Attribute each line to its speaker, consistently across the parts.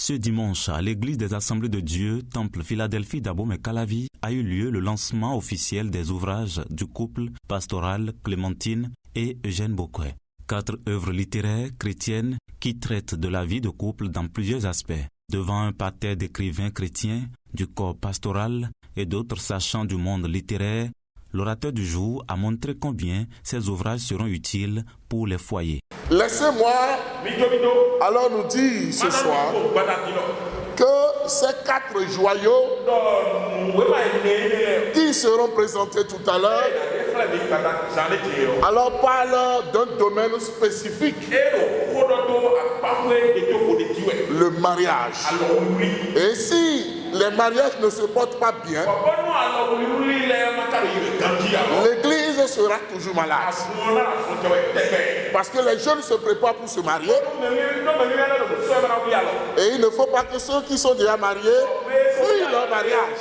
Speaker 1: Ce dimanche, à l'église des Assemblées de Dieu, Temple Philadelphie d'Abomey-Calavi, a eu lieu le lancement officiel des ouvrages du couple pastoral Clémentine et Eugène Bokoué. 4 œuvres littéraires chrétiennes qui traitent de la vie de couple dans plusieurs aspects. Devant un parterre d'écrivains chrétiens, du corps pastoral et d'autres sachants du monde littéraire, l'orateur du jour a montré combien ces ouvrages seront utiles pour les foyers.
Speaker 2: Laissez-moi alors nous dire ce soir que ces 4 joyaux qui seront présentés tout à l'heure alors parlent d'un domaine spécifique, le mariage. Et si les mariages ne se portent pas bien, l'église sera toujours malade. Parce que les jeunes se préparent pour se marier. Et il ne faut pas que ceux qui sont déjà mariés fuient leur mariage.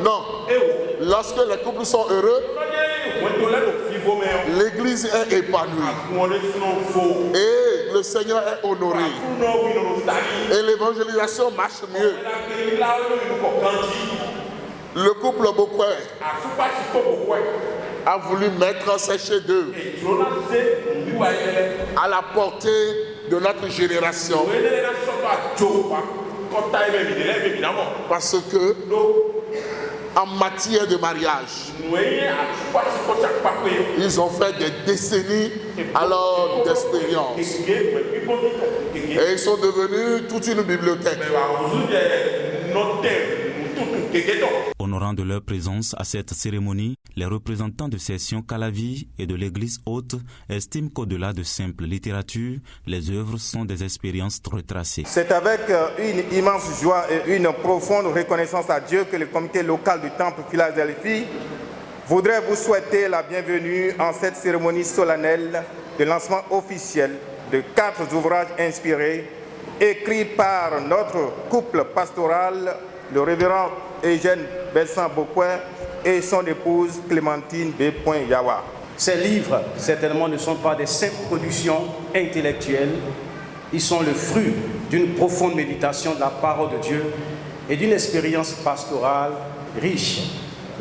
Speaker 2: Non. Lorsque les couples sont heureux, l'église est épanouie. Et le Seigneur est honoré. Et l'évangélisation marche mieux. Le couple Bokoué a voulu mettre ses chefs-d'œuvre à la portée de notre génération. Parce que en matière de mariage, ils ont fait des décennies alors d'expérience. Et ils sont devenus toute une bibliothèque.
Speaker 1: Honorant de leur présence à cette cérémonie, les représentants de Session Calavi et de l'Église haute estiment qu'au-delà de simple littérature, les œuvres sont des expériences retracées.
Speaker 3: C'est avec une immense joie et une profonde reconnaissance à Dieu que le comité local du Temple Philadelphie voudrait vous souhaiter la bienvenue en cette cérémonie solennelle de lancement officiel de 4 ouvrages inspirés, écrits par notre couple pastoral, le révérend Eugène Bessan Bokoué et son épouse Clémentine B. Yawa.
Speaker 4: Ces livres, certainement, ne sont pas des simples productions intellectuelles. Ils sont le fruit d'une profonde méditation de la parole de Dieu et d'une expérience pastorale riche,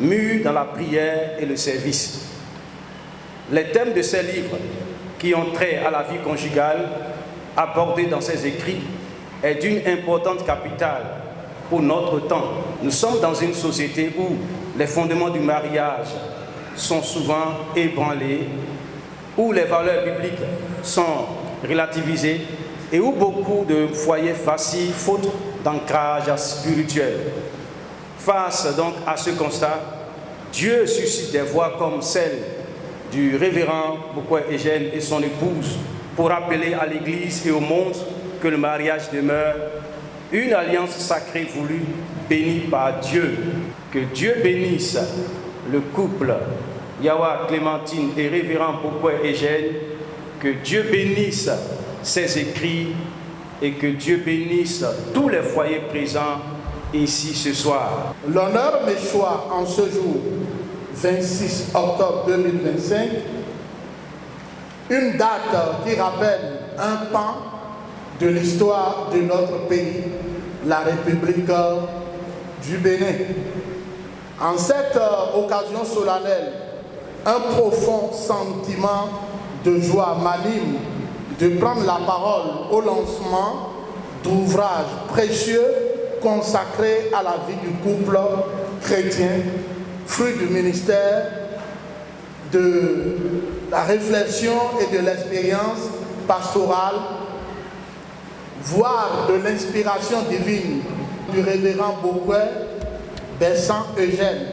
Speaker 4: mue dans la prière et le service. Les thèmes de ces livres, qui ont trait à la vie conjugale, abordés dans ces écrits, est d'une importance capitale pour notre temps. Nous sommes dans une société où les fondements du mariage sont souvent ébranlés, où les valeurs bibliques sont relativisées et où beaucoup de foyers vacillent faute d'ancrage spirituel. Face donc à ce constat, Dieu suscite des voix comme celle du révérend Bokoué Eugène et son épouse pour rappeler à l'Église et au monde que le mariage demeure une alliance sacrée voulue, bénie par Dieu. Que Dieu bénisse le couple Yawa, Clémentine et révérend Bokoué Eugène. Que Dieu bénisse ses écrits et que Dieu bénisse tous les foyers présents ici ce soir.
Speaker 5: L'honneur me choisit en ce jour, 26 octobre 2025, une date qui rappelle un pan de l'histoire de notre pays, la République du Bénin. En cette occasion solennelle, un profond sentiment de joie m'anime de prendre la parole au lancement d'ouvrages précieux consacrés à la vie du couple chrétien, fruit du ministère de la réflexion et de l'expérience pastorale, voire de l'inspiration divine du révérend Bokoué Bessan Eugène,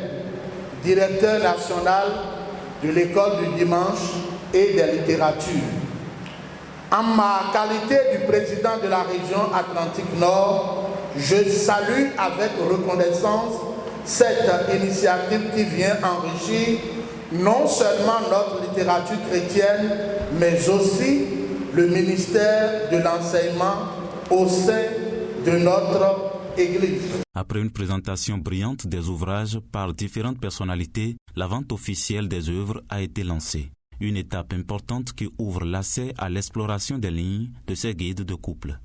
Speaker 5: directeur national de l'école du dimanche et des littératures. En ma qualité du président de la région Atlantique Nord, je salue avec reconnaissance cette initiative qui vient enrichir non seulement notre littérature chrétienne, mais aussi le ministère de l'enseignement au sein de notre Église.
Speaker 1: Après une présentation brillante des ouvrages par différentes personnalités, la vente officielle des œuvres a été lancée. Une étape importante qui ouvre l'accès à l'exploration des lignes de ces guides de couple.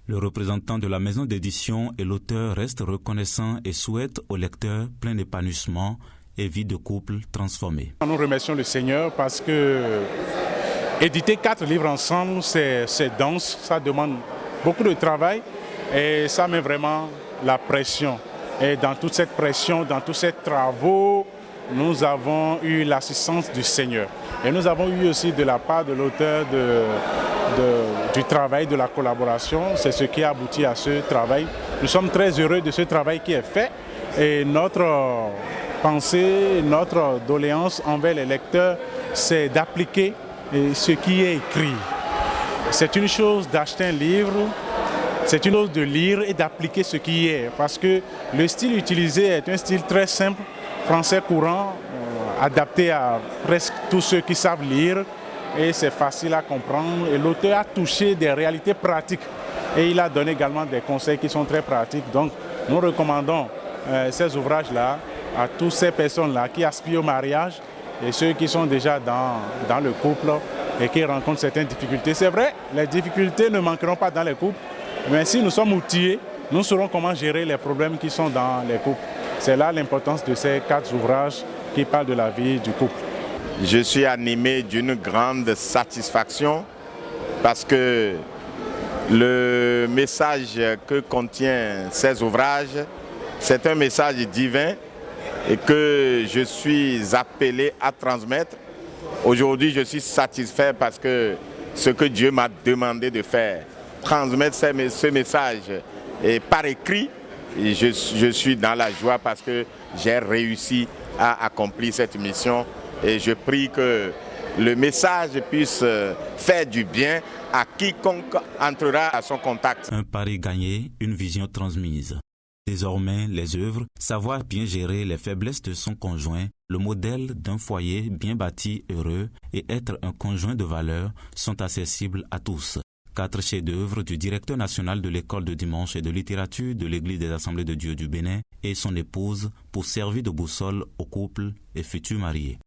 Speaker 1: Le représentant de la maison d'édition et l'auteur restent reconnaissants et souhaitent au lecteur plein d'épanouissement et vie de couple transformée.
Speaker 6: Nous remercions le Seigneur parce que éditer 4 livres ensemble, c'est dense, ça demande beaucoup de travail et ça met vraiment la pression. Et dans toute cette pression, dans tous ces travaux, nous avons eu l'assistance du Seigneur. Et nous avons eu aussi de la part de l'auteur du travail, de la collaboration. C'est ce qui a abouti à ce travail. Nous sommes très heureux de ce travail qui est fait. Et notre pensée, notre doléance envers les lecteurs, c'est d'appliquer ce qui est écrit. C'est une chose d'acheter un livre, c'est une chose de lire et d'appliquer ce qui y est. Parce que le style utilisé est un style très simple, français courant, adapté à presque tous ceux qui savent lire. Et c'est facile à comprendre. Et l'auteur a touché des réalités pratiques. Et il a donné également des conseils qui sont très pratiques. Donc nous recommandons ces ouvrages-là à toutes ces personnes-là qui aspirent au mariage et ceux qui sont déjà dans le couple et qui rencontrent certaines difficultés. C'est vrai, les difficultés ne manqueront pas dans les couples, mais si nous sommes outillés, nous saurons comment gérer les problèmes qui sont dans les couples. C'est là l'importance de ces 4 ouvrages qui parlent de la vie du couple.
Speaker 7: Je suis animé d'une grande satisfaction parce que le message que contient ces ouvrages, c'est un message divin et que je suis appelé à transmettre. Aujourd'hui, je suis satisfait parce que ce que Dieu m'a demandé de faire, transmettre ce message et par écrit, et je suis dans la joie parce que j'ai réussi à accomplir cette mission et je prie que le message puisse faire du bien à quiconque entrera à son contact.
Speaker 1: Un pari gagné, une vision transmise. Désormais, les œuvres, savoir bien gérer les faiblesses de son conjoint, le modèle d'un foyer bien bâti, heureux et être un conjoint de valeur sont accessibles à tous. 4 chefs-d'œuvre du directeur national de l'école de dimanche et de littérature de l'Église des Assemblées de Dieu du Bénin et son épouse pour servir de boussole aux couples et futurs mariés.